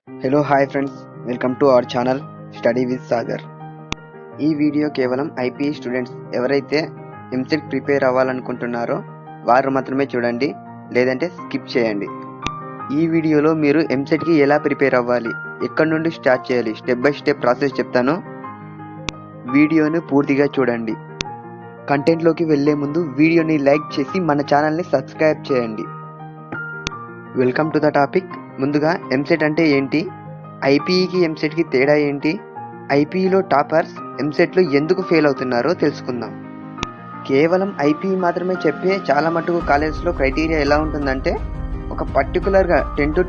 Hello hi friends, welcome to our channel study with Sagar. ఈ video కేవలం IPE students ఎవరైతే EAMCET prepare అవ్వాలనుకుంటున్నారో వారు మాత్రమే చూడండి, లేదంటే స్కిప్ చేయండి. ఈ వీడియోలో మీరు ఎంసెట్కి ఎలా ప్రిపేర్ అవ్వాలి, ఎక్కడి నుండి స్టార్ట్ చేయాలి, స్టెప్ బై స్టెప్ ప్రాసెస్ చెప్తాను. వీడియోను పూర్తిగా చూడండి. కంటెంట్లోకి వెళ్లే ముందు వీడియోని లైక్ చేసి మన ఛానల్ని సబ్స్క్రైబ్ చేయండి. Welcome to the topic. ముందుగా ఎంసెట్ అంటే ఏంటి, ఐపీఈకి ఎంసెట్కి తేడా ఏంటి, ఐపీఈలో టాపర్స్ ఎంసెట్లో ఎందుకు ఫెయిల్ అవుతున్నారో తెలుసుకుందాం. కేవలం ఐపీఈ మాత్రమే చెప్పే చాలా మటుకు కాలేజెస్లో క్రైటీరియా ఎలా ఉంటుందంటే ఒక పర్టికులర్గా 10 to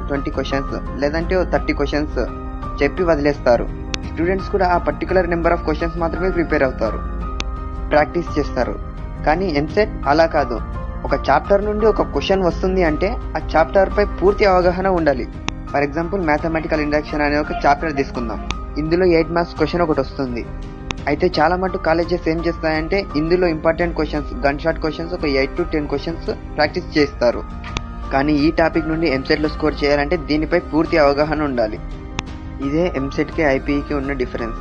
20 క్వశ్చన్స్ లేదంటే 30 క్వశ్చన్స్ చెప్పి వదిలేస్తారు. స్టూడెంట్స్ కూడా ఆ పర్టికులర్ నెంబర్ ఆఫ్ క్వశ్చన్స్ మాత్రమే ప్రిపేర్ అవుతారు, ప్రాక్టీస్ చేస్తారు. కానీ ఎంసెట్ అలా కాదు. ఒక చాప్టర్ నుండి ఒక క్వశ్చన్ వస్తుంది అంటే ఆ చాప్టర్ పై పూర్తి అవగాహన ఉండాలి. ఫర్ ఎగ్జాంపుల్ మ్యాథమెటికల్ ఇండక్షన్ అనే ఒక చాప్టర్ తీసుకుందాం. ఇందులో 8 మార్క్స్ క్వశ్చన్ ఒకటి వస్తుంది. అయితే చాలా మటు కాలేజెస్ ఏం చేస్తాయంటే ఇందులో important questions, gun shot questions ఒక 8 to 10 క్వశ్చన్స్ ప్రాక్టీస్ చేస్తారు. కానీ ఈ టాపిక్ నుండి ఎంసెట్లో స్కోర్ చేయాలంటే దీనిపై పూర్తి అవగాహన ఉండాలి. ఇదే ఎంసెట్కి ఐపీఈకి ఉన్న డిఫరెన్స్.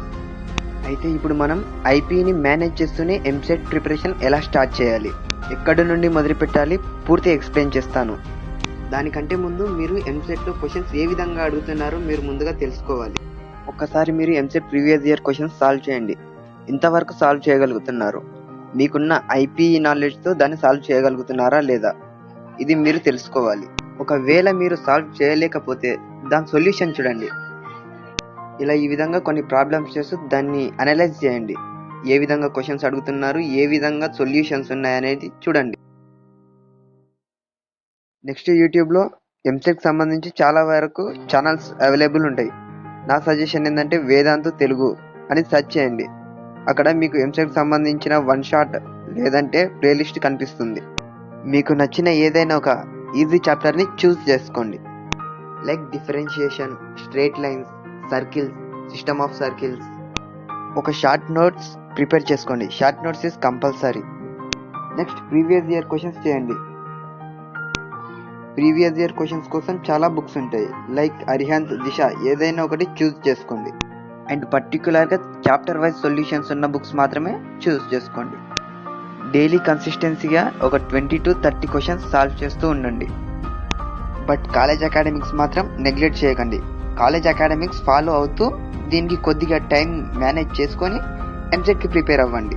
అయితే ఇప్పుడు మనం ఐపీఈని మేనేజ్ చేస్తూనే ఎంసెట్ ప్రిపరేషన్ ఎలా స్టార్ట్ చేయాలి, ఎక్కడి నుండి మొదలు పెట్టాలి పూర్తి ఎక్స్ప్లెయిన్ చేస్తాను. దానికంటే ముందు మీరు ఎంసెట్లో క్వశ్చన్స్ ఏ విధంగా అడుగుతున్నారో మీరు ముందుగా తెలుసుకోవాలి. ఒక్కసారి మీరు EAMCET previous year questions solve చేయండి. ఇంతవరకు సాల్వ్ చేయగలుగుతున్నారు, మీకున్న ఐపీఈ నాలెడ్జ్తో దాన్ని సాల్వ్ చేయగలుగుతున్నారా లేదా, ఇది మీరు తెలుసుకోవాలి. ఒకవేళ మీరు సాల్వ్ చేయలేకపోతే దాని సొల్యూషన్ చూడండి. ఇలా ఈ విధంగా కొన్ని ప్రాబ్లమ్స్ చేస్తూ దాన్ని అనలైజ్ చేయండి. ఏ విధంగా క్వశ్చన్స్ అడుగుతున్నారు, ఏ విధంగా సొల్యూషన్స్ ఉన్నాయనేది చూడండి. నెక్స్ట్ యూట్యూబ్లో ఎంసెట్కి సంబంధించి చాలా వరకు ఛానల్స్ అవైలబుల్ ఉంటాయి. నా సజెషన్ ఏంటంటే వేదాంతు తెలుగు అని సెర్చ్ చేయండి. అక్కడ మీకు ఎంసెట్కి సంబంధించిన వన్ షాట్ లేదంటే ప్లేలిస్ట్ కనిపిస్తుంది. మీకు నచ్చిన ఏదైనా ఒక ఈజీ చాప్టర్ని చూస్ చేసుకోండి. Like differentiation, straight lines, circles, system of circles. ఒక షార్ట్ నోట్స్ ప్రిపేర్ చేసుకోండి. Short notes is compulsory. Next previous year questions చేయండి. ప్రీవియస్ ఇయర్ క్వశ్చన్స్ కోసం చాలా బుక్స్ ఉంటాయి. లైక్ అరిహంత్, దిశ, ఏదైనా ఒకటి చూస్ చేసుకోండి. అండ్ పర్టికులర్గా చాప్టర్ వైజ్ సొల్యూషన్స్ ఉన్న బుక్స్ మాత్రమే చూస్ చేసుకోండి. డైలీ కన్సిస్టెన్సీగా ఒక 20 to 30 క్వశ్చన్స్ సాల్వ్ చేస్తూ ఉండండి. బట్ కాలేజ్ అకాడమిక్స్ మాత్రం నెగ్లెక్ట్ చేయకండి. కాలేజ్ అకాడమిక్స్ ఫాలో అవుతూ దీనికి కొద్దిగా టైం మేనేజ్ చేసుకొని ఎంసెట్కి ప్రిపేర్ అవ్వండి.